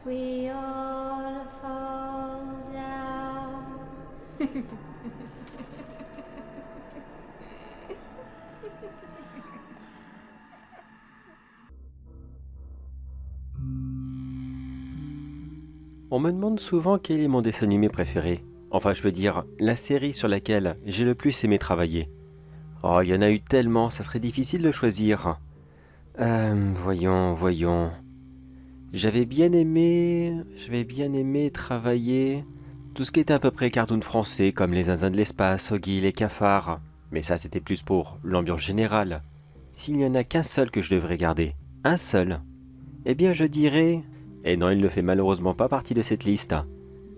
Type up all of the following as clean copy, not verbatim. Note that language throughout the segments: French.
we all fall down. On me demande souvent quel est mon dessin animé préféré. Enfin, je veux dire, la série sur laquelle j'ai le plus aimé travailler. Oh, il y en a eu tellement, ça serait difficile de choisir. Voyons. J'avais bien aimé travailler tout ce qui était à peu près cartoon français, comme les Zinzins de l'espace, Oggy, les cafards. Mais ça, c'était plus pour l'ambiance générale. S'il n'y en a qu'un seul que je devrais garder, un seul, eh bien je dirais... Et non, il ne fait malheureusement pas partie de cette liste.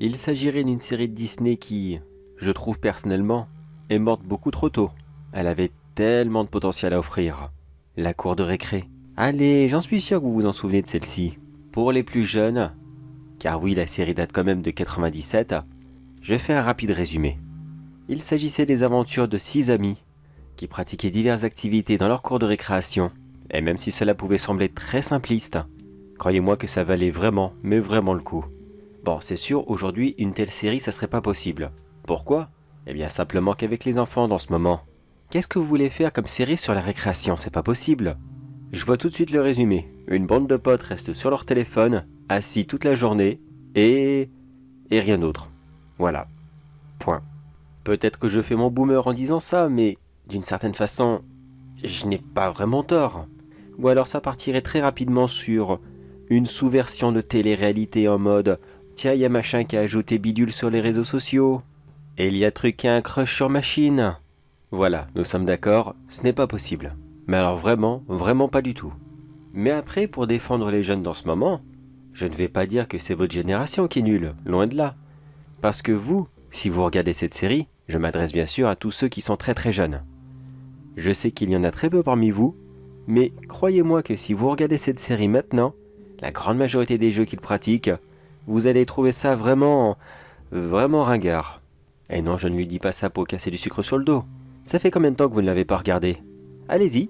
Il s'agirait d'une série de Disney qui, je trouve personnellement, est morte beaucoup trop tôt. Elle avait tellement de potentiel à offrir. La cour de récré. Allez, j'en suis sûr que vous vous en souvenez de celle-ci. Pour les plus jeunes, car oui, la série date quand même de 97, je fais un rapide résumé. Il s'agissait des aventures de 6 amis qui pratiquaient diverses activités dans leur cour de récréation. Et même si cela pouvait sembler très simpliste, croyez-moi que ça valait vraiment, mais vraiment le coup. Bon, c'est sûr, aujourd'hui, une telle série, ça serait pas possible. Pourquoi ? Eh bien, simplement qu'avec les enfants dans ce moment. Qu'est-ce que vous voulez faire comme série sur la récréation ? C'est pas possible. Je vois tout de suite le résumé. Une bande de potes reste sur leur téléphone, assis toute la journée, et rien d'autre. Voilà. Point. Peut-être que je fais mon boomer en disant ça, mais d'une certaine façon, je n'ai pas vraiment tort. Ou alors ça partirait très rapidement sur une sous-version de télé-réalité en mode « Tiens, y a machin qui a ajouté bidule sur les réseaux sociaux. Et il y a truc qui a un crush sur machine. » Voilà, nous sommes d'accord, ce n'est pas possible. Mais alors vraiment pas du tout. Mais après, pour défendre les jeunes dans ce moment, je ne vais pas dire que c'est votre génération qui est nulle, loin de là. Parce que vous, si vous regardez cette série, je m'adresse bien sûr à tous ceux qui sont très très jeunes. Je sais qu'il y en a très peu parmi vous, mais croyez-moi que si vous regardez cette série maintenant, la grande majorité des jeux qu'ils pratiquent, vous allez trouver ça vraiment ringard. Et non, je ne lui dis pas ça pour casser du sucre sur le dos. Ça fait combien de temps que vous ne l'avez pas regardé ? Allez-y,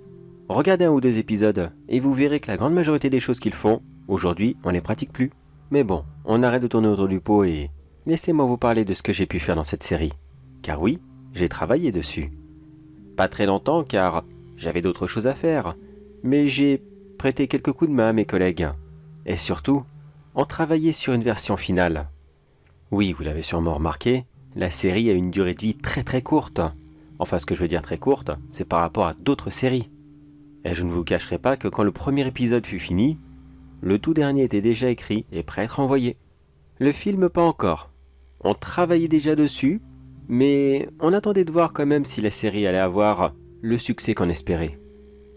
regardez 1 ou 2 épisodes, et vous verrez que la grande majorité des choses qu'ils font, aujourd'hui, on les pratique plus. Mais bon, on arrête de tourner autour du pot et laissez-moi vous parler de ce que j'ai pu faire dans cette série. Car oui, j'ai travaillé dessus. Pas très longtemps car j'avais d'autres choses à faire, mais j'ai prêté quelques coups de main à mes collègues. Et surtout, on travaillait sur une version finale. Oui, vous l'avez sûrement remarqué, la série a une durée de vie très très courte. Enfin, ce que je veux dire très courte, c'est par rapport à d'autres séries. Et je ne vous cacherai pas que quand le premier épisode fut fini, le tout dernier était déjà écrit et prêt à être envoyé. Le film pas encore. On travaillait déjà dessus, mais on attendait de voir quand même si la série allait avoir le succès qu'on espérait.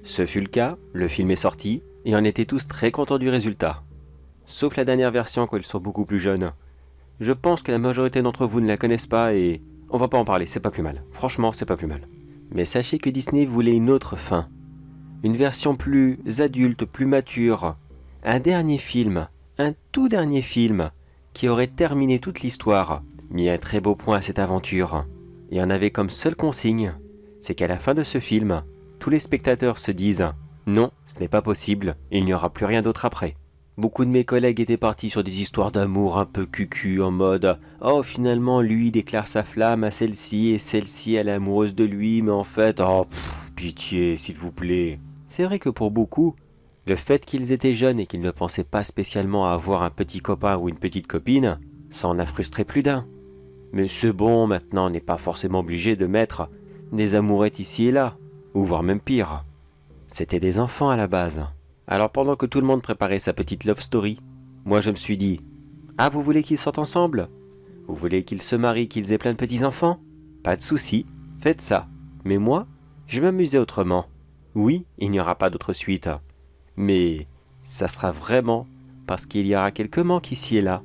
Ce fut le cas, le film est sorti, et on était tous très contents du résultat. Sauf la dernière version quand ils sont beaucoup plus jeunes. Je pense que la majorité d'entre vous ne la connaissent pas et on va pas en parler, c'est pas plus mal. Franchement, c'est pas plus mal. Mais sachez que Disney voulait une autre fin. Une version plus adulte, plus mature. Un dernier film, un tout dernier film, qui aurait terminé toute l'histoire, mis un très beau point à cette aventure. Et on avait comme seule consigne, c'est qu'à la fin de ce film, tous les spectateurs se disent « Non, ce n'est pas possible, il n'y aura plus rien d'autre après ». Beaucoup de mes collègues étaient partis sur des histoires d'amour un peu cucu en mode « Oh, finalement, lui déclare sa flamme à celle-ci et celle-ci elle est amoureuse de lui, mais en fait, oh, pitié, s'il vous plaît ». C'est vrai que pour beaucoup, le fait qu'ils étaient jeunes et qu'ils ne pensaient pas spécialement à avoir un petit copain ou une petite copine, ça en a frustré plus d'un. Mais c'est bon, maintenant on n'est pas forcément obligé de mettre des amourettes ici et là, ou voire même pire. C'était des enfants à la base. Alors pendant que tout le monde préparait sa petite love story, moi je me suis dit « Ah, vous voulez qu'ils sortent ensemble ? Vous voulez qu'ils se marient, qu'ils aient plein de petits-enfants ? Pas de souci, faites ça. Mais moi, je vais m'amuser autrement. Oui, il n'y aura pas d'autre suite. Mais ça sera vraiment parce qu'il y aura quelques manques ici et là.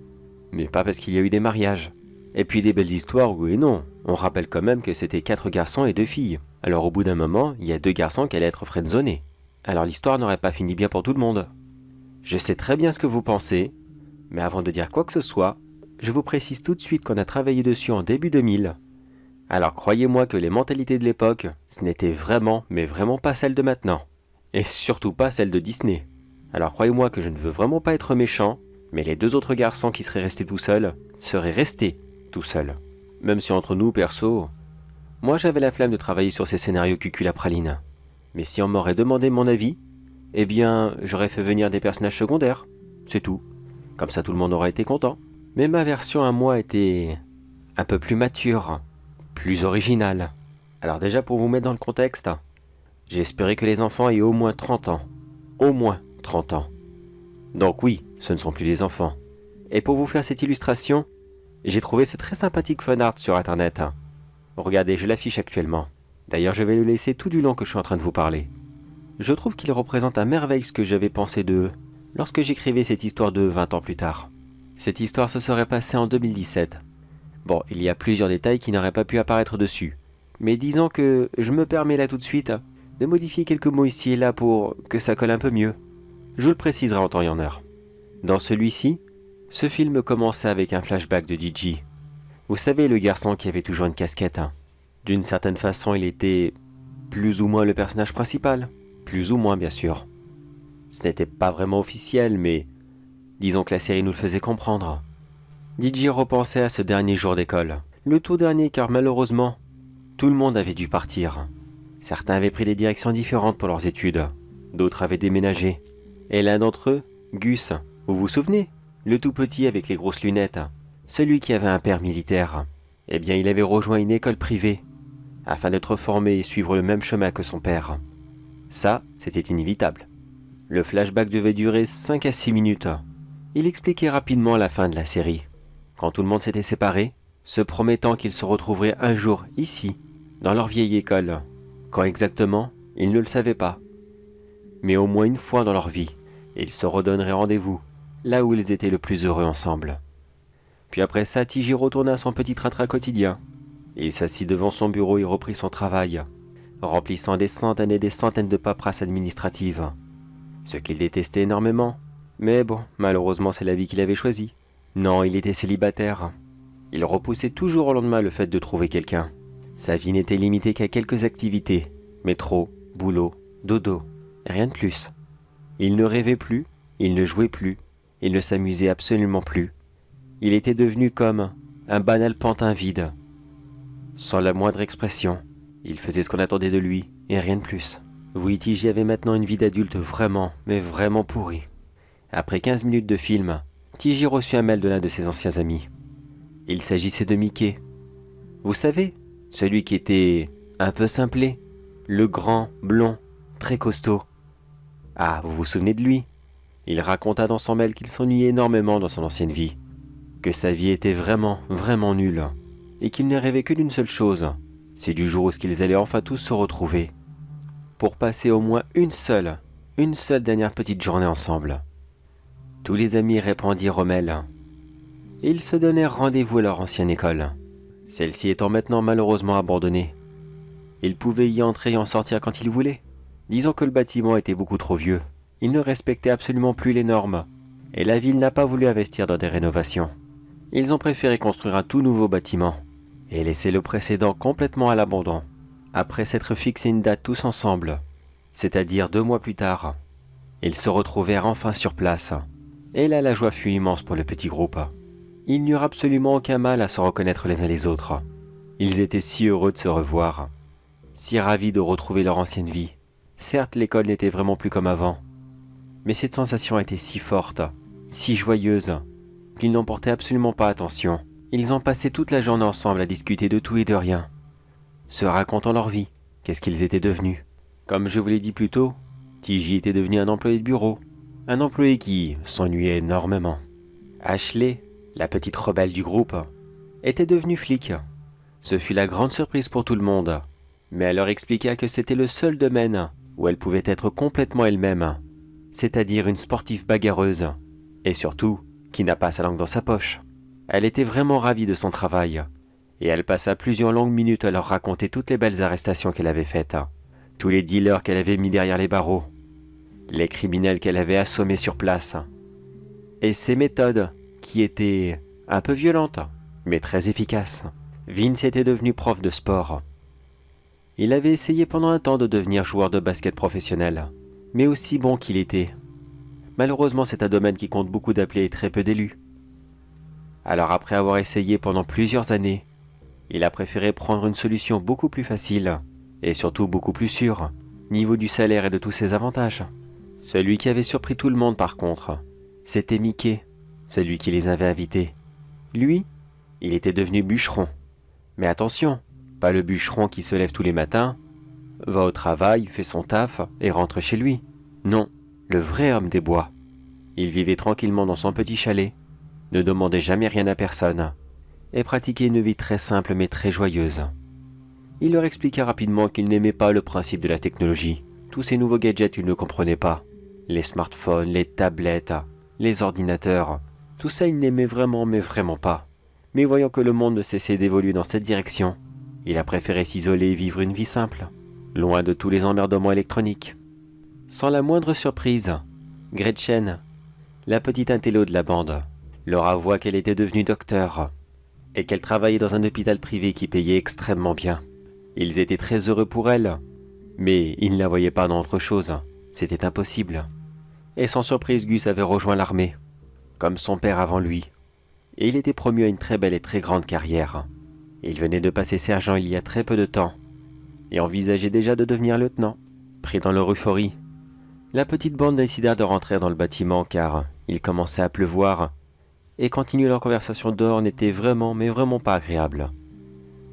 Mais pas parce qu'il y a eu des mariages. Et puis des belles histoires, oui et non. On rappelle quand même que c'était 4 garçons et 2 filles. Alors au bout d'un moment, il y a 2 garçons qui allaient être friendzonés. Alors l'histoire n'aurait pas fini bien pour tout le monde. Je sais très bien ce que vous pensez, mais avant de dire quoi que ce soit, je vous précise tout de suite qu'on a travaillé dessus en début 2000. Alors croyez-moi que les mentalités de l'époque, ce n'était vraiment, mais vraiment pas celles de maintenant. Et surtout pas celles de Disney. Alors croyez-moi que je ne veux vraiment pas être méchant, Mais les 2 autres garçons qui seraient restés tout seuls seraient restés tout seuls. Même si entre nous, perso, moi j'avais la flemme de travailler sur ces scénarios cucul-à-praline. Mais si on m'aurait demandé mon avis, eh bien, j'aurais fait venir des personnages secondaires. C'est tout. Comme ça, tout le monde aurait été content. Mais ma version à moi était un peu plus mature, plus originale. Alors déjà, pour vous mettre dans le contexte, j'espérais que les enfants aient au moins 30 ans. Au moins 30 ans. Donc oui, ce ne sont plus des enfants. Et pour vous faire cette illustration, j'ai trouvé ce très sympathique fanart sur internet. Regardez, je l'affiche actuellement. D'ailleurs, je vais le laisser tout du long que je suis en train de vous parler. Je trouve qu'il représente à merveille ce que j'avais pensé d'eux lorsque j'écrivais cette histoire de 20 ans plus tard. Cette histoire se serait passée en 2017. Bon, il y a plusieurs détails qui n'auraient pas pu apparaître dessus. Mais disons que je me permets là tout de suite de modifier quelques mots ici et là pour que ça colle un peu mieux. Je vous le préciserai en temps et en heure. Dans celui-ci, ce film commençait avec un flashback de DJ. Vous savez, le garçon qui avait toujours une casquette. D'une certaine façon, il était plus ou moins le personnage principal. Plus ou moins, bien sûr. Ce n'était pas vraiment officiel, mais disons que la série nous le faisait comprendre. DJ repensait à ce dernier jour d'école. Le tout dernier car malheureusement, tout le monde avait dû partir. Certains avaient pris des directions différentes pour leurs études. D'autres avaient déménagé. Et l'un d'entre eux, Gus, vous vous souvenez? Le tout petit avec les grosses lunettes. Celui qui avait un père militaire. Eh bien, il avait rejoint une école privée afin d'être formé et suivre le même chemin que son père. Ça, c'était inévitable. Le flashback devait durer 5 à 6 minutes. Il expliquait rapidement la fin de la série. Quand tout le monde s'était séparé, se promettant qu'ils se retrouveraient un jour ici, dans leur vieille école. Quand exactement, ils ne le savaient pas. Mais au moins une fois dans leur vie, ils se redonneraient rendez-vous, là où ils étaient le plus heureux ensemble. Puis après ça, TJ retourna à son petit train-train quotidien. Il s'assit devant son bureau et reprit son travail, remplissant des centaines et des centaines de paperasses administratives. Ce qu'il détestait énormément. Mais bon, malheureusement c'est la vie qu'il avait choisie. Non, il était célibataire. Il repoussait toujours au lendemain le fait de trouver quelqu'un. Sa vie n'était limitée qu'à quelques activités. Métro, boulot, dodo, rien de plus. Il ne rêvait plus, il ne jouait plus, il ne s'amusait absolument plus. Il était devenu comme un banal pantin vide. Sans la moindre expression, il faisait ce qu'on attendait de lui, et rien de plus. Oui, TJ avait maintenant une vie d'adulte vraiment, mais vraiment pourrie. Après 15 minutes de film, TJ reçut un mail de l'un de ses anciens amis. Il s'agissait de Mickey. Vous savez, celui qui était un peu simplé, le grand, blond, très costaud. Ah, vous vous souvenez de lui? Il raconta dans son mail qu'il s'ennuyait énormément dans son ancienne vie, que sa vie était vraiment, vraiment nulle, et qu'il ne rêvait que d'une seule chose, c'est du jour où ils allaient enfin tous se retrouver, pour passer au moins une seule dernière petite journée ensemble. Tous les amis répondirent au mail. Ils se donnèrent rendez-vous à leur ancienne école, celle-ci étant maintenant malheureusement abandonnée. Ils pouvaient y entrer et en sortir quand ils voulaient. Disons que le bâtiment était beaucoup trop vieux. Il ne respectait absolument plus les normes, et la ville n'a pas voulu investir dans des rénovations. Ils ont préféré construire un tout nouveau bâtiment, et laisser le précédent complètement à l'abandon. Après s'être fixé une date tous ensemble, c'est-à-dire 2 mois plus tard, ils se retrouvèrent enfin sur place. Et là, la joie fut immense pour le petit groupe. Il n'y eut absolument aucun mal à se reconnaître les uns les autres. Ils étaient si heureux de se revoir, si ravis de retrouver leur ancienne vie. Certes, l'école n'était vraiment plus comme avant, mais cette sensation était si forte, si joyeuse, qu'ils n'en portaient absolument pas attention. Ils ont passé toute la journée ensemble à discuter de tout et de rien, se racontant leur vie, qu'est-ce qu'ils étaient devenus. Comme je vous l'ai dit plus tôt, TJ était devenu un employé de bureau, un employé qui s'ennuyait énormément. Ashley, la petite rebelle du groupe, était devenue flic. Ce fut la grande surprise pour tout le monde, mais elle leur expliqua que c'était le seul domaine où elle pouvait être complètement elle-même, c'est-à-dire une sportive bagarreuse, et surtout, qui n'a pas sa langue dans sa poche. Elle était vraiment ravie de son travail, et elle passa plusieurs longues minutes à leur raconter toutes les belles arrestations qu'elle avait faites, tous les dealers qu'elle avait mis derrière les barreaux, les criminels qu'elle avait assommés sur place, et ses méthodes qui étaient un peu violentes, mais très efficaces. Vince était devenu prof de sport. Il avait essayé pendant un temps de devenir joueur de basket professionnel, mais aussi bon qu'il était, Malheureusement, c'est un domaine qui compte beaucoup d'appelés et très peu d'élus. Alors après avoir essayé pendant plusieurs années, il a préféré prendre une solution beaucoup plus facile et surtout beaucoup plus sûre, niveau du salaire et de tous ses avantages. Celui qui avait surpris tout le monde par contre, c'était Mickey, celui qui les avait invités. Lui, il était devenu bûcheron. Mais attention, pas le bûcheron qui se lève tous les matins, va au travail, fait son taf et rentre chez lui. Non, le vrai homme des bois. Il vivait tranquillement dans son petit chalet, ne demandait jamais rien à personne, et pratiquait une vie très simple mais très joyeuse. Il leur expliqua rapidement qu'il n'aimait pas le principe de la technologie. Tous ces nouveaux gadgets, il ne comprenait pas. Les smartphones, les tablettes, les ordinateurs, tout ça il n'aimait vraiment mais vraiment pas. Mais voyant que le monde ne cessait d'évoluer dans cette direction, il a préféré s'isoler et vivre une vie simple, loin de tous les emmerdements électroniques. Sans la moindre surprise, Gretchen, la petite intello de la bande, leur avoua qu'elle était devenue docteur et qu'elle travaillait dans un hôpital privé qui payait extrêmement bien. Ils étaient très heureux pour elle, mais ils ne la voyaient pas dans autre chose, c'était impossible. Et sans surprise, Gus avait rejoint l'armée, comme son père avant lui, et il était promu à une très belle et très grande carrière. Il venait de passer sergent il y a très peu de temps, et envisageait déjà de devenir lieutenant. Pris dans leur euphorie, la petite bande décida de rentrer dans le bâtiment car il commençait à pleuvoir, et continuer leur conversation dehors n'était vraiment mais vraiment pas agréable.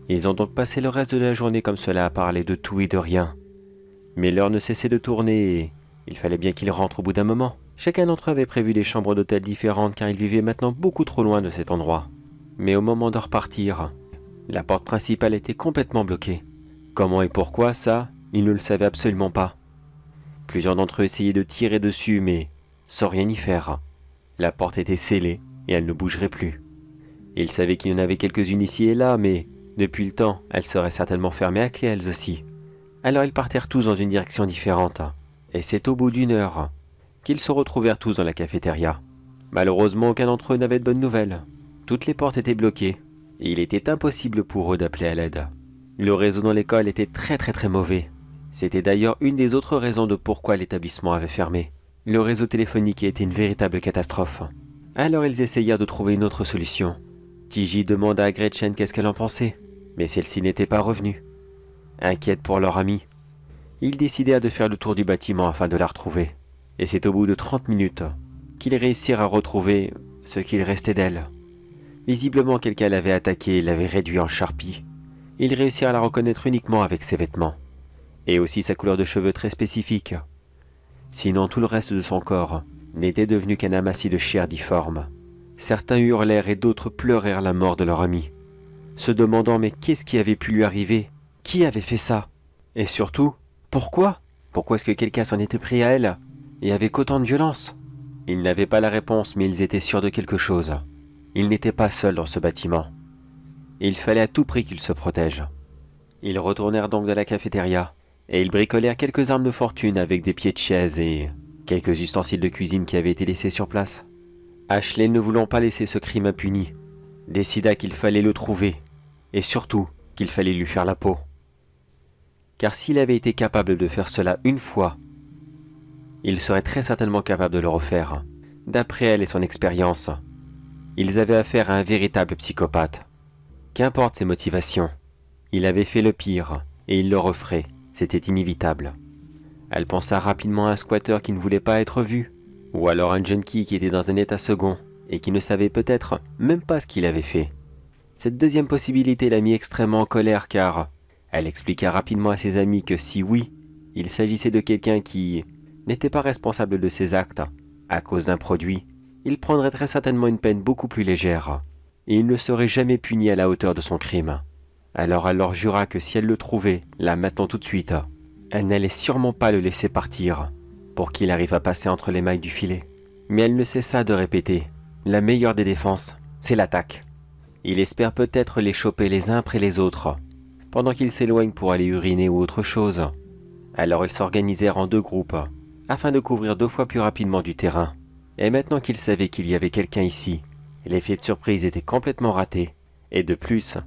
Ils ont donc passé le reste de la journée comme cela à parler de tout et de rien. Mais l'heure ne cessait de tourner et il fallait bien qu'ils rentrent au bout d'un moment. Chacun d'entre eux avait prévu des chambres d'hôtel différentes car ils vivaient maintenant beaucoup trop loin de cet endroit. Mais au moment de repartir, la porte principale était complètement bloquée. Comment et pourquoi, ça, ils ne le savaient absolument pas. Plusieurs d'entre eux essayaient de tirer dessus mais sans rien y faire. La porte était scellée et elle ne bougerait plus. Ils savaient qu'il y en avait quelques-unes ici et là mais depuis le temps, elles seraient certainement fermées à clé elles aussi. Alors ils partèrent tous dans une direction différente. Et c'est au bout d'une heure qu'ils se retrouvèrent tous dans la cafétéria. Malheureusement, aucun d'entre eux n'avait de bonnes nouvelles. Toutes les portes étaient bloquées, et il était impossible pour eux d'appeler à l'aide. Le réseau dans l'école était très mauvais. C'était d'ailleurs une des autres raisons de pourquoi l'établissement avait fermé. Le réseau téléphonique était une véritable catastrophe. Alors ils essayèrent de trouver une autre solution. Tiji demanda à Gretchen qu'est-ce qu'elle en pensait, mais celle-ci n'était pas revenue. Inquiète pour leur amie, ils décidèrent de faire le tour du bâtiment afin de la retrouver. Et c'est au bout de 30 minutes qu'ils réussirent à retrouver ce qu'il restait d'elle. Visiblement, quelqu'un l'avait attaquée et l'avait réduit en charpie. Ils réussirent à la reconnaître uniquement avec ses vêtements, et aussi sa couleur de cheveux très spécifique. Sinon, tout le reste de son corps n'était devenu qu'un amassis de chair difforme. Certains hurlèrent et d'autres pleurèrent la mort de leur ami, se demandant mais qu'est-ce qui avait pu lui arriver? Qui avait fait ça? Et surtout, pourquoi? Pourquoi est-ce que quelqu'un s'en était pris à elle, et avec autant de violence? Ils n'avaient pas la réponse, mais ils étaient sûrs de quelque chose. Ils n'étaient pas seuls dans ce bâtiment. Il fallait à tout prix qu'ils se protègent. Ils retournèrent donc dans la cafétéria, et ils bricolèrent quelques armes de fortune avec des pieds de chaise et quelques ustensiles de cuisine qui avaient été laissés sur place. Ashley, ne voulant pas laisser ce crime impuni, décida qu'il fallait le trouver, et surtout qu'il fallait lui faire la peau. Car s'il avait été capable de faire cela une fois, il serait très certainement capable de le refaire. D'après elle et son expérience, ils avaient affaire à un véritable psychopathe. Qu'importe ses motivations, il avait fait le pire, et il le referait, c'était inévitable. Elle pensa rapidement à un squatter qui ne voulait pas être vu, ou alors un junkie qui était dans un état second, et qui ne savait peut-être même pas ce qu'il avait fait. Cette deuxième possibilité la mit extrêmement en colère car elle expliqua rapidement à ses amis que si oui, il s'agissait de quelqu'un qui n'était pas responsable de ses actes à cause d'un produit, il prendrait très certainement une peine beaucoup plus légère, et il ne serait jamais puni à la hauteur de son crime. Alors elle leur jura que si elle le trouvait, là maintenant tout de suite, elle n'allait sûrement pas le laisser partir, pour qu'il arrive à passer entre les mailles du filet. Mais elle ne cessa de répéter, la meilleure des défenses, c'est l'attaque. Il espère peut-être les choper les uns après les autres, pendant qu'ils s'éloignent pour aller uriner ou autre chose. Alors ils s'organisèrent en deux groupes, afin de couvrir 2 fois plus rapidement du terrain. Et maintenant qu'ils savaient qu'il y avait quelqu'un ici, l'effet de surprise était complètement raté, et de plus,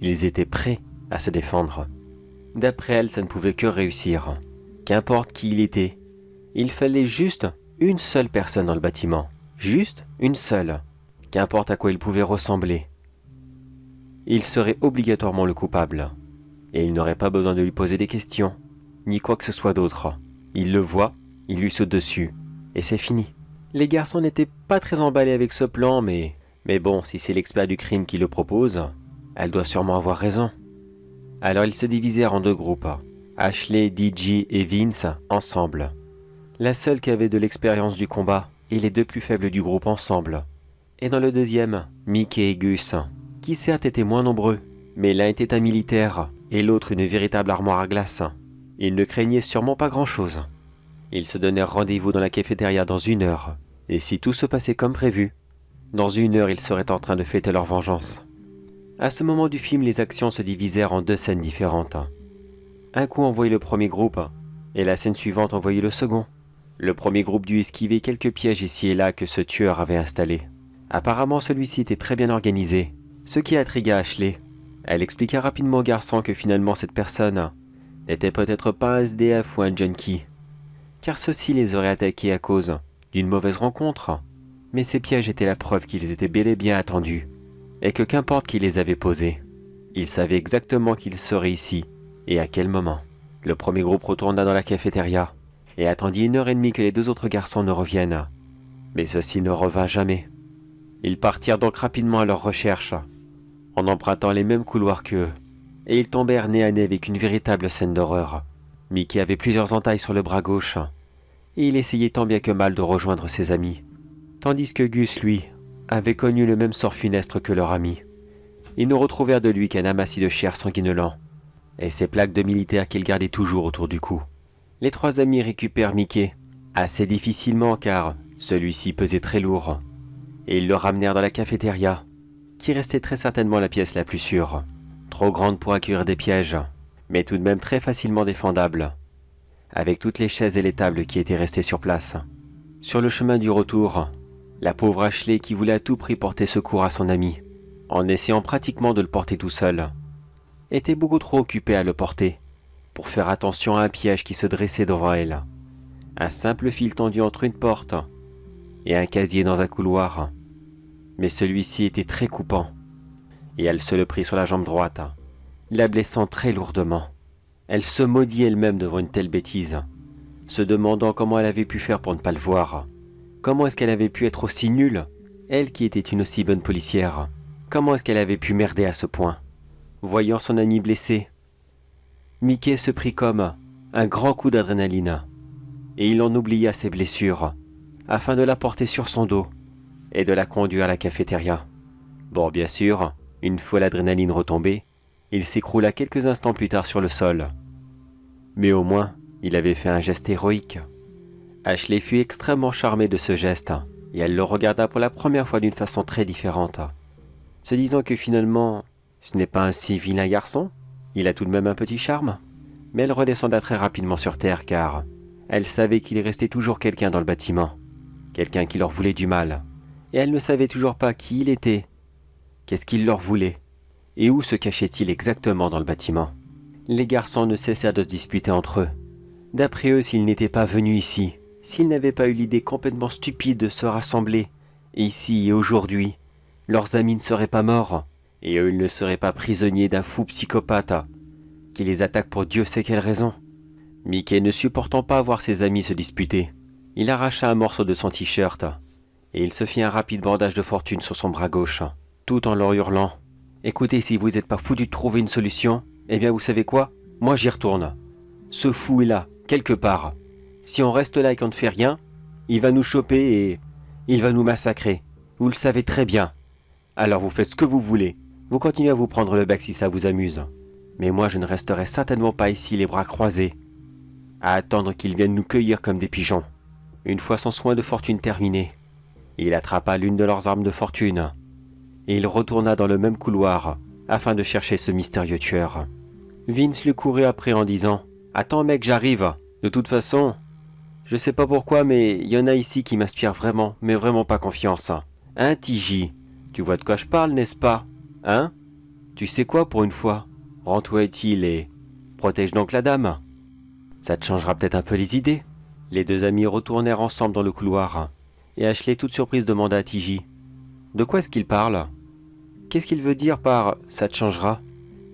ils étaient prêts à se défendre. D'après elle, ça ne pouvait que réussir. Qu'importe qui il était, il fallait juste une seule personne dans le bâtiment. Juste une seule. Qu'importe à quoi il pouvait ressembler. Il serait obligatoirement le coupable. Et il n'aurait pas besoin de lui poser des questions, ni quoi que ce soit d'autre. Il le voit, il lui saute dessus. Et c'est fini. Les garçons n'étaient pas très emballés avec ce plan, mais bon, si c'est l'expert du crime qui le propose, elle doit sûrement avoir raison. Alors ils se divisèrent en deux groupes. Ashley, DJ et Vince ensemble. La seule qui avait de l'expérience du combat et les deux plus faibles du groupe ensemble. Et dans le deuxième, Mickey et Gus, qui certes étaient moins nombreux, mais l'un était un militaire et l'autre une véritable armoire à glace. Ils ne craignaient sûrement pas grand-chose. Ils se donnèrent rendez-vous dans la cafétéria dans 1 heure, et si tout se passait comme prévu, dans 1 heure ils seraient en train de fêter leur vengeance. À ce moment du film, les actions se divisèrent en 2 scènes différentes. Un coup on voyait le premier groupe, et la scène suivante on voyait le second. Le premier groupe dut esquiver quelques pièges ici et là que ce tueur avait installés. Apparemment celui-ci était très bien organisé, ce qui intrigua Ashley. Elle expliqua rapidement au garçon que finalement cette personne n'était peut-être pas un SDF ou un junkie, car ceux-ci les auraient attaqués à cause d'une mauvaise rencontre. Mais ces pièges étaient la preuve qu'ils étaient bel et bien attendus, et que qu'importe qui les avait posés, ils savaient exactement qu'ils seraient ici, et à quel moment. Le premier groupe retourna dans la cafétéria, et attendit 1 heure et demie que les 2 autres garçons ne reviennent. Mais ceci ne revint jamais. Ils partirent donc rapidement à leur recherche, en empruntant les mêmes couloirs qu'eux, et ils tombèrent nez à nez avec une véritable scène d'horreur. Mickey avait plusieurs entailles sur le bras gauche, et il essayait tant bien que mal de rejoindre ses amis, tandis que Gus, lui, avait connu le même sort funeste que leur ami. Ils ne retrouvèrent de lui qu'un amassis de chair sanguinolent, et ses plaques de militaire qu'il gardait toujours autour du cou. Les 3 amis récupèrent Mickey, assez difficilement car celui-ci pesait très lourd, et ils le ramenèrent dans la cafétéria, qui restait très certainement la pièce la plus sûre, trop grande pour accueillir des pièges, mais tout de même très facilement défendable, avec toutes les chaises et les tables qui étaient restées sur place. Sur le chemin du retour, la pauvre Ashley qui voulait à tout prix porter secours à son ami, en essayant pratiquement de le porter tout seul, était beaucoup trop occupée à le porter, pour faire attention à un piège qui se dressait devant elle. Un simple fil tendu entre une porte et un casier dans un couloir. Mais celui-ci était très coupant, et elle se le prit sur la jambe droite, la blessant très lourdement. Elle se maudit elle-même devant une telle bêtise, se demandant comment elle avait pu faire pour ne pas le voir. Comment est-ce qu'elle avait pu être aussi nulle, elle qui était une aussi bonne policière? Comment est-ce qu'elle avait pu merder à ce point? Voyant son ami blessé, Mickey se prit comme un grand coup d'adrénaline, et il en oublia ses blessures, afin de la porter sur son dos et de la conduire à la cafétéria. Bon, bien sûr, une fois l'adrénaline retombée, il s'écroula quelques instants plus tard sur le sol. Mais au moins, il avait fait un geste héroïque. Ashley fut extrêmement charmée de ce geste, et elle le regarda pour la première fois d'une façon très différente, se disant que finalement, ce n'est pas un si vilain garçon, il a tout de même un petit charme. Mais elle redescenda très rapidement sur terre car elle savait qu'il restait toujours quelqu'un dans le bâtiment, quelqu'un qui leur voulait du mal, et elle ne savait toujours pas qui il était, qu'est-ce qu'il leur voulait, et où se cachait-il exactement dans le bâtiment. Les garçons ne cessèrent de se disputer entre eux. D'après eux, s'ils n'étaient pas venus ici, s'ils n'avaient pas eu l'idée complètement stupide de se rassembler, ici et aujourd'hui, leurs amis ne seraient pas morts, et eux ils ne seraient pas prisonniers d'un fou psychopathe qui les attaque pour Dieu sait quelle raison. Mickey ne supportant pas voir ses amis se disputer, il arracha un morceau de son t-shirt, et il se fit un rapide bandage de fortune sur son bras gauche, tout en leur hurlant « Écoutez, si vous n'êtes pas foutus de trouver une solution, eh bien vous savez quoi? Moi j'y retourne. Ce fou est là, quelque part. Si on reste là et qu'on ne fait rien, il va nous choper et il va nous massacrer. Vous le savez très bien. Alors vous faites ce que vous voulez. Vous continuez à vous prendre le bec si ça vous amuse. Mais moi je ne resterai certainement pas ici les bras croisés, à attendre qu'ils viennent nous cueillir comme des pigeons. » Une fois son soin de fortune terminé, il attrapa l'une de leurs armes de fortune, et il retourna dans le même couloir, afin de chercher ce mystérieux tueur. Vince lui courait après en disant « Attends mec, j'arrive. De toute façon, je sais pas pourquoi, mais il y en a ici qui m'inspirent vraiment, mais vraiment pas confiance. Hein, TJ? Tu vois de quoi je parle, n'est-ce pas? Hein? Tu sais quoi pour une fois? Rends-toi utile et protège donc la dame. Ça te changera peut-être un peu les idées. » Les deux amis retournèrent ensemble dans le couloir, et Ashley, toute surprise, demanda à Tiggy: « De quoi est-ce qu'il parle? Qu'est-ce qu'il veut dire par « ça te changera » ?»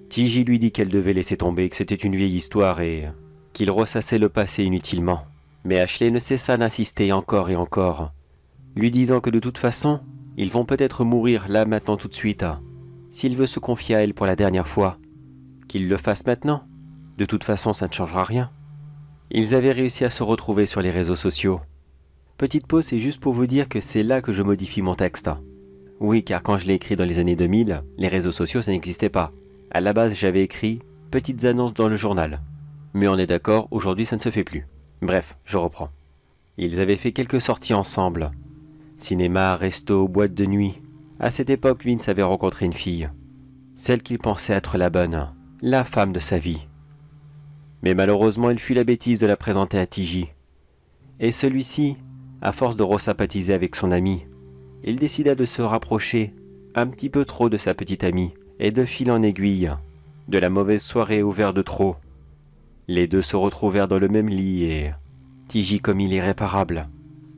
Tiggy lui dit qu'elle devait laisser tomber, que c'était une vieille histoire et qu'il ressassait le passé inutilement. Mais Ashley ne cessa d'insister encore et encore, lui disant que de toute façon, ils vont peut-être mourir là maintenant tout de suite. S'il veut se confier à elle pour la dernière fois, qu'il le fasse maintenant. De toute façon, ça ne changera rien. Ils avaient réussi à se retrouver sur les réseaux sociaux. Petite pause, c'est juste pour vous dire que c'est là que je modifie mon texte. Oui, car quand je l'ai écrit dans les années 2000, les réseaux sociaux, ça n'existait pas. À la base, j'avais écrit « petites annonces dans le journal ». Mais on est d'accord, aujourd'hui ça ne se fait plus. Bref, je reprends. Ils avaient fait quelques sorties ensemble. Cinéma, resto, boîte de nuit. À cette époque, Vince avait rencontré une fille. Celle qu'il pensait être la bonne, la femme de sa vie. Mais malheureusement, il fut la bêtise de la présenter à Tiggy. Et celui-ci, à force de resympathiser avec son ami, il décida de se rapprocher un petit peu trop de sa petite amie, et de fil en aiguille, de la mauvaise soirée au verre de trop. Les deux se retrouvèrent dans le même lit et Tiggy commit l'irréparable.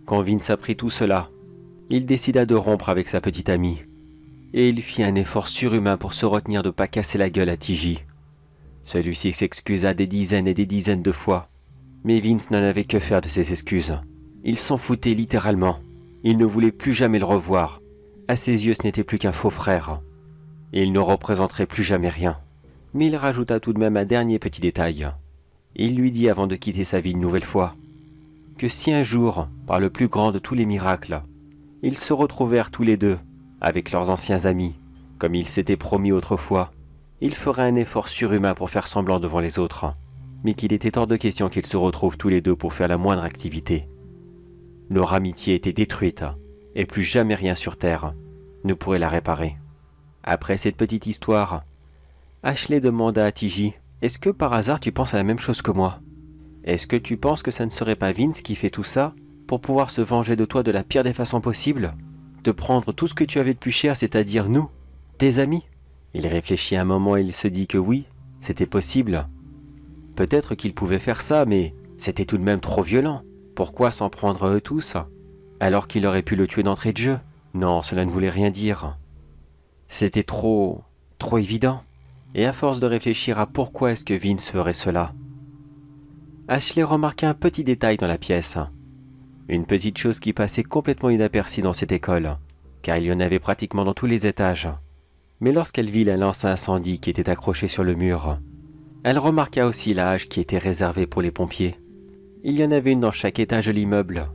Quand Vince apprit tout cela, il décida de rompre avec sa petite amie. Et il fit un effort surhumain pour se retenir de ne pas casser la gueule à Tiggy. Celui-ci s'excusa des dizaines et des dizaines de fois. Mais Vince n'en avait que faire de ses excuses. Il s'en foutait littéralement. Il ne voulait plus jamais le revoir. À ses yeux, ce n'était plus qu'un faux frère. Et il ne représenterait plus jamais rien. Mais il rajouta tout de même un dernier petit détail. Il lui dit avant de quitter sa vie une nouvelle fois, que si un jour, par le plus grand de tous les miracles, ils se retrouvèrent tous les deux, avec leurs anciens amis, comme ils s'étaient promis autrefois, il ferait un effort surhumain pour faire semblant devant les autres, mais qu'il était hors de question qu'ils se retrouvent tous les deux pour faire la moindre activité. Leur amitié était détruite, et plus jamais rien sur Terre ne pourrait la réparer. Après cette petite histoire, Ashley demanda à Tiggy: « Est-ce que par hasard tu penses à la même chose que moi? Est-ce que tu penses que ça ne serait pas Vince qui fait tout ça pour pouvoir se venger de toi de la pire des façons possibles? De prendre tout ce que tu avais de plus cher, c'est-à-dire nous, tes amis ?» Il réfléchit un moment et il se dit que oui, c'était possible. Peut-être qu'il pouvait faire ça, mais c'était tout de même trop violent. Pourquoi s'en prendre à eux tous, alors qu'il aurait pu le tuer d'entrée de jeu? Non, cela ne voulait rien dire. C'était trop évident. Et à force de réfléchir à pourquoi est-ce que Vince ferait cela, Ashley remarqua un petit détail dans la pièce. Une petite chose qui passait complètement inaperçue dans cette école, car il y en avait pratiquement dans tous les étages. Mais lorsqu'elle vit la lance à incendie qui était accrochée sur le mur, elle remarqua aussi la hache qui était réservée pour les pompiers. Il y en avait une dans chaque étage de l'immeuble,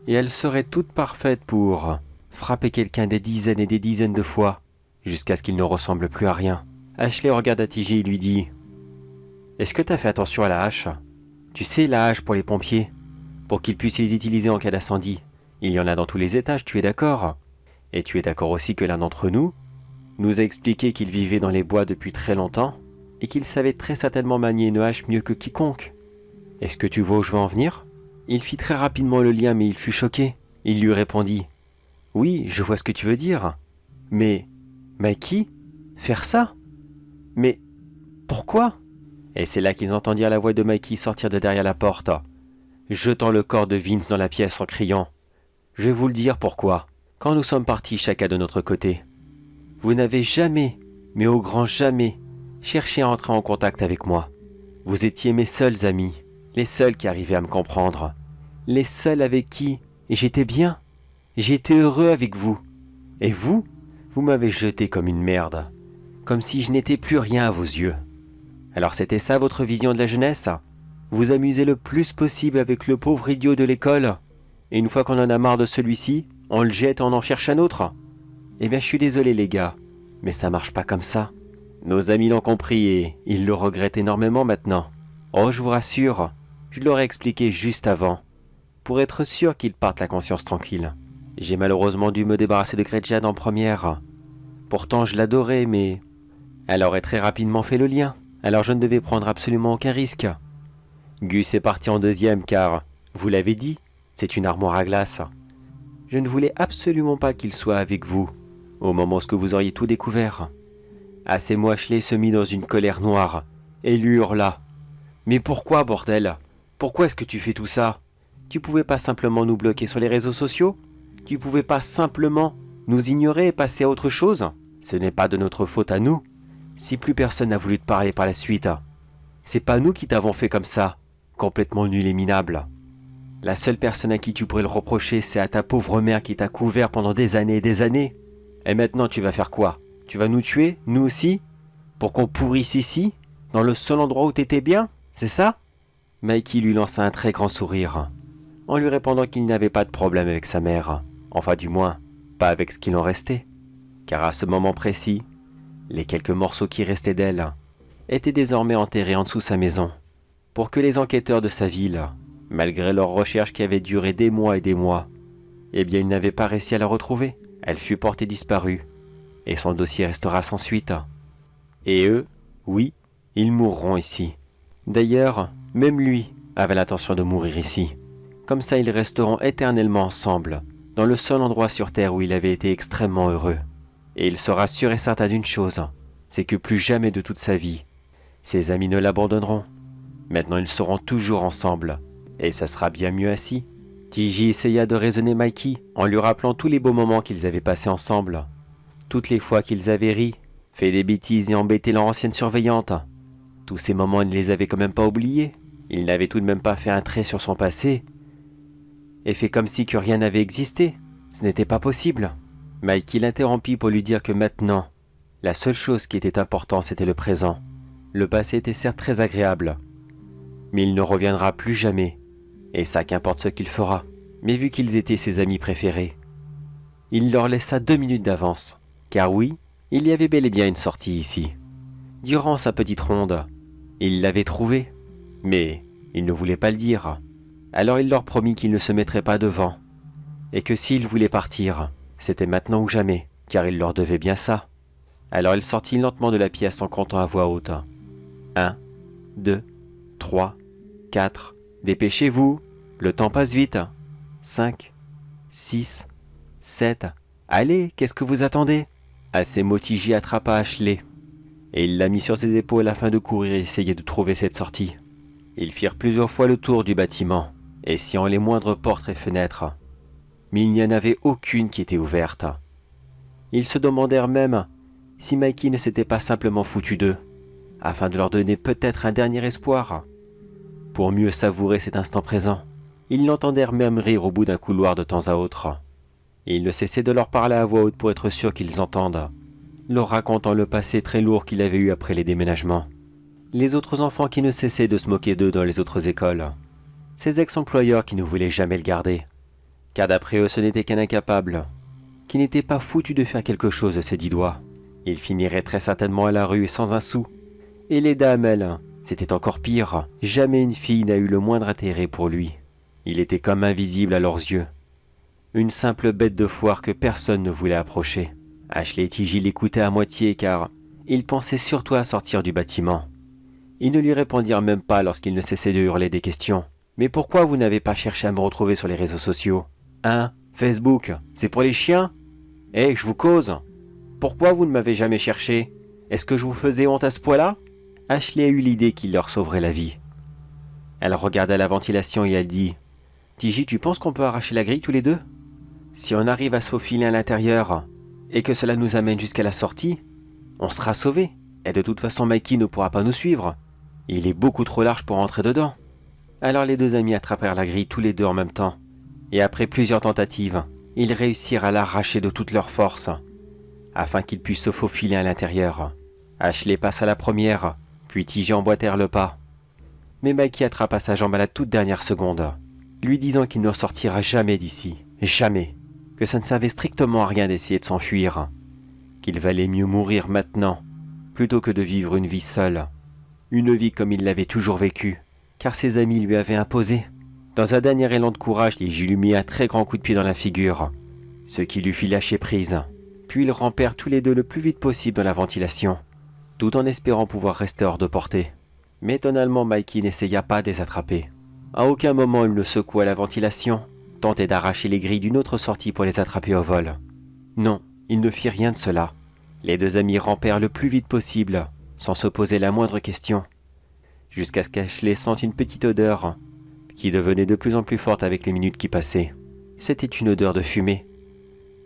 et elle serait toute parfaite pour frapper quelqu'un des dizaines et des dizaines de fois, jusqu'à ce qu'il ne ressemble plus à rien. Ashley regarda Tiggy et lui dit: « Est-ce que tu as fait attention à la hache? Tu sais, la hache pour les pompiers, pour qu'ils puissent les utiliser en cas d'incendie. Il y en a dans tous les étages, tu es d'accord? Et tu es d'accord aussi que l'un d'entre nous nous a expliqué qu'il vivait dans les bois depuis très longtemps et qu'il savait très certainement manier une hache mieux que quiconque. Est-ce que tu vois où je veux en venir ?» Il fit très rapidement le lien, mais il fut choqué. Il lui répondit: « Oui, je vois ce que tu veux dire. Mais Mikey, faire ça? Mais pourquoi ?» Et c'est là qu'ils entendirent la voix de Mikey sortir de derrière la porte, jetant le corps de Vince dans la pièce en criant: « Je vais vous le dire pourquoi. Quand nous sommes partis chacun de notre côté, vous n'avez jamais, mais au grand jamais, cherché à entrer en contact avec moi. Vous étiez mes seuls amis, les seuls qui arrivaient à me comprendre, les seuls avec qui j'étais bien. J'étais heureux avec vous. Et vous m'avez jeté comme une merde, comme si je n'étais plus rien à vos yeux. Alors c'était ça votre vision de la jeunesse? Vous amusez le plus possible avec le pauvre idiot de l'école, et une fois qu'on en a marre de celui-ci, on le jette et on en cherche un autre? Eh bien je suis désolé les gars, mais ça marche pas comme ça. Nos amis l'ont compris et ils le regrettent énormément maintenant. Oh, je vous rassure, je leur ai expliqué juste avant, pour être sûr qu'ils partent la conscience tranquille. J'ai malheureusement dû me débarrasser de Gretchen en première. Pourtant je l'adorais, mais elle aurait très rapidement fait le lien, alors je ne devais prendre absolument aucun risque. Gus est parti en deuxième car, vous l'avez dit, c'est une armoire à glace. Je ne voulais absolument pas qu'il soit avec vous, au moment où vous auriez tout découvert. À ces mots, Ashley se mit dans une colère noire, et lui hurla: « Mais pourquoi, bordel? Pourquoi est-ce que tu fais tout ça? Tu pouvais pas simplement nous bloquer sur les réseaux sociaux? Tu pouvais pas simplement nous ignorer et passer à autre chose? Ce n'est pas de notre faute à nous. Si plus personne n'a voulu te parler par la suite, c'est pas nous qui t'avons fait comme ça, complètement nul et minable. La seule personne à qui tu pourrais le reprocher, c'est à ta pauvre mère qui t'a couvert pendant des années et des années. Et maintenant, tu vas faire quoi? Tu vas nous tuer, nous aussi? Pour qu'on pourrisse ici? Dans le seul endroit où t'étais bien? C'est ça? Mikey lui lança un très grand sourire, en lui répondant qu'il n'avait pas de problème avec sa mère. Enfin du moins, pas avec ce qu'il en restait. Car à ce moment précis, les quelques morceaux qui restaient d'elle étaient désormais enterrés en dessous sa maison. Pour que les enquêteurs de sa ville, malgré leurs recherches qui avaient duré des mois et des mois, eh bien ils n'avaient pas réussi à la retrouver. Elle fut portée disparue, et son dossier restera sans suite. Et eux, oui, ils mourront ici. D'ailleurs, même lui avait l'intention de mourir ici. Comme ça, ils resteront éternellement ensemble, dans le seul endroit sur Terre où il avait été extrêmement heureux. Et il sera sûr et certain d'une chose, c'est que plus jamais de toute sa vie, ses amis ne l'abandonneront. Maintenant, ils seront toujours ensemble, et ça sera bien mieux ainsi. TJ essaya de raisonner Mikey en lui rappelant tous les beaux moments qu'ils avaient passés ensemble. Toutes les fois qu'ils avaient ri, fait des bêtises et embêté leur ancienne surveillante. Tous ces moments, il ne les avait quand même pas oubliés. Il n'avait tout de même pas fait un trait sur son passé et fait comme si que rien n'avait existé. Ce n'était pas possible. Mikey l'interrompit pour lui dire que maintenant, la seule chose qui était importante, c'était le présent. Le passé était certes très agréable, mais il ne reviendra plus jamais, et ça qu'importe ce qu'il fera. Mais vu qu'ils étaient ses amis préférés, il leur laissa 2 minutes d'avance, car oui, il y avait bel et bien une sortie ici. Durant sa petite ronde, il l'avait trouvée, mais il ne voulait pas le dire. Alors il leur promit qu'il ne se mettrait pas devant, et que s'ils voulaient partir, c'était maintenant ou jamais, car il leur devait bien ça. Alors il sortit lentement de la pièce en comptant à voix haute. 1, 2, 3, 4, dépêchez-vous, le temps passe vite. 5, 6, 7, allez, qu'est-ce que vous attendez? À ces mots, TJ attrapa Ashley, et il l'a mis sur ses épaules afin de courir et essayer de trouver cette sortie. Ils firent plusieurs fois le tour du bâtiment, essayant les moindres portes et fenêtres, mais il n'y en avait aucune qui était ouverte. Ils se demandèrent même si Mikey ne s'était pas simplement foutu d'eux, afin de leur donner peut-être un dernier espoir. Pour mieux savourer cet instant présent, ils l'entendèrent même rire au bout d'un couloir de temps à autre. Il ne cessait de leur parler à voix haute pour être sûr qu'ils entendent, leur racontant le passé très lourd qu'il avait eu après les déménagements. Les autres enfants qui ne cessaient de se moquer d'eux dans les autres écoles. Ces ex-employeurs qui ne voulaient jamais le garder, car d'après eux ce n'était qu'un incapable, qui n'était pas foutu de faire quelque chose de ses 10 doigts. Il finirait très certainement à la rue sans un sou. Et les dames, elles, c'était encore pire. Jamais une fille n'a eu le moindre intérêt pour lui. Il était comme invisible à leurs yeux. Une simple bête de foire que personne ne voulait approcher. Ashley et TJ l'écoutaient à moitié car ils pensaient surtout à sortir du bâtiment. Ils ne lui répondirent même pas lorsqu'il ne cessait de hurler des questions. « Mais pourquoi vous n'avez pas cherché à me retrouver sur les réseaux sociaux? Hein? Facebook? C'est pour les chiens? Eh, je vous cause! Pourquoi vous ne m'avez jamais cherché? Est-ce que je vous faisais honte à ce point-là ?» Ashley a eu l'idée qu'il leur sauverait la vie. Elle regarda la ventilation et elle dit « TJ, tu penses qu'on peut arracher la grille tous les deux? Si on arrive à se faufiler à l'intérieur et que cela nous amène jusqu'à la sortie, on sera sauvés. Et de toute façon, Mikey ne pourra pas nous suivre. Il est beaucoup trop large pour entrer dedans. » Alors les deux amis attrapèrent la grille tous les deux en même temps. Et après plusieurs tentatives, ils réussirent à l'arracher de toute leur force, afin qu'ils puissent se faufiler à l'intérieur. Ashley passa la première, puis TJ emboîtèrent le pas. Mais Mikey attrapa sa jambe à la toute dernière seconde, lui disant qu'il ne sortira jamais d'ici, jamais, que ça ne servait strictement à rien d'essayer de s'enfuir, qu'il valait mieux mourir maintenant, plutôt que de vivre une vie seule, une vie comme il l'avait toujours vécue, car ses amis lui avaient imposé. Dans un dernier élan de courage, TJ lui mit un très grand coup de pied dans la figure, ce qui lui fit lâcher prise. Puis ils rampèrent tous les deux le plus vite possible dans la ventilation, tout en espérant pouvoir rester hors de portée. Mais étonnamment, Mikey n'essaya pas de les attraper. À aucun moment il ne secoua la ventilation, tentait d'arracher les grilles d'une autre sortie pour les attraper au vol. Non, il ne fit rien de cela. Les deux amis rampèrent le plus vite possible, sans se poser la moindre question, jusqu'à ce qu'Ashley sente une petite odeur, qui devenait de plus en plus forte avec les minutes qui passaient. C'était une odeur de fumée.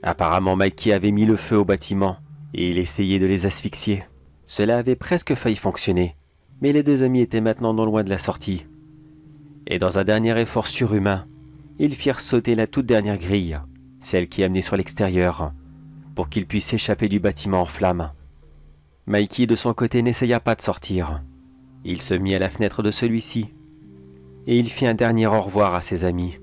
Apparemment, Mikey avait mis le feu au bâtiment et il essayait de les asphyxier. Cela avait presque failli fonctionner, mais les deux amis étaient maintenant non loin de la sortie. Et dans un dernier effort surhumain, ils firent sauter la toute dernière grille, celle qui amenait sur l'extérieur, pour qu'ils puissent s'échapper du bâtiment en flammes. Mikey, de son côté, n'essaya pas de sortir. Il se mit à la fenêtre de celui-ci, et il fit un dernier au revoir à ses amis,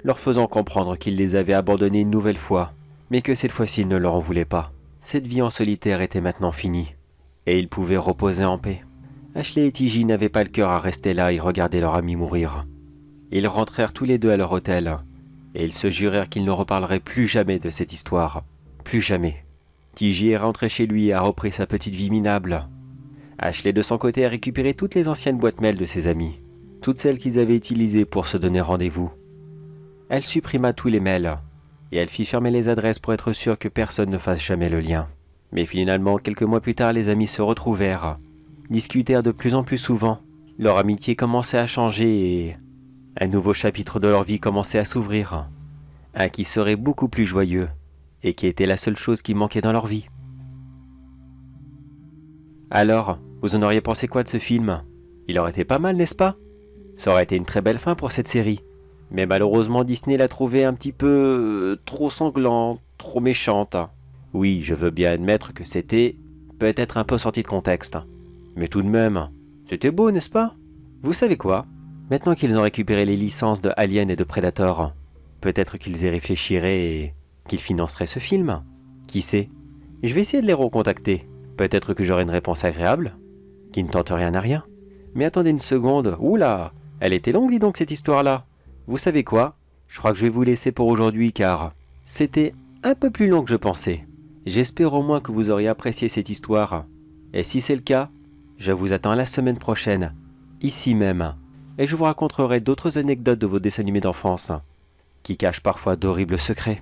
leur faisant comprendre qu'il les avait abandonnés une nouvelle fois, mais que cette fois-ci il ne leur en voulait pas. Cette vie en solitaire était maintenant finie, et ils pouvaient reposer en paix. Ashley et Tiggy n'avaient pas le cœur à rester là et regarder leur ami mourir. Ils rentrèrent tous les deux à leur hôtel, et ils se jurèrent qu'ils ne reparleraient plus jamais de cette histoire. Plus jamais. Tiggy est rentré chez lui et a repris sa petite vie minable. Ashley de son côté a récupéré toutes les anciennes boîtes mail de ses amis, toutes celles qu'ils avaient utilisées pour se donner rendez-vous. Elle supprima tous les mails, et elle fit fermer les adresses pour être sûre que personne ne fasse jamais le lien. Mais finalement, quelques mois plus tard, les amis se retrouvèrent, discutèrent de plus en plus souvent. Leur amitié commençait à changer et un nouveau chapitre de leur vie commençait à s'ouvrir. Un qui serait beaucoup plus joyeux et qui était la seule chose qui manquait dans leur vie. Alors, vous en auriez pensé quoi de ce film? Il aurait été pas mal, n'est-ce pas? Ça aurait été une très belle fin pour cette série. Mais malheureusement, Disney l'a trouvée un petit peu trop sanglante, trop méchante. Oui, je veux bien admettre que c'était peut-être un peu sorti de contexte. Mais tout de même, c'était beau, n'est-ce pas? Vous savez quoi? Maintenant qu'ils ont récupéré les licences de Alien et de Predator, peut-être qu'ils y réfléchiraient et qu'ils financeraient ce film. Qui sait? Je vais essayer de les recontacter. Peut-être que j'aurai une réponse agréable, qui ne tente rien à rien. Mais attendez une seconde. Oula, elle était longue, dis donc, cette histoire-là. Vous savez quoi? Je crois que je vais vous laisser pour aujourd'hui car c'était un peu plus long que je pensais. J'espère au moins que vous aurez apprécié cette histoire. Et si c'est le cas, je vous attends la semaine prochaine, ici même. Et je vous raconterai d'autres anecdotes de vos dessins animés d'enfance, qui cachent parfois d'horribles secrets.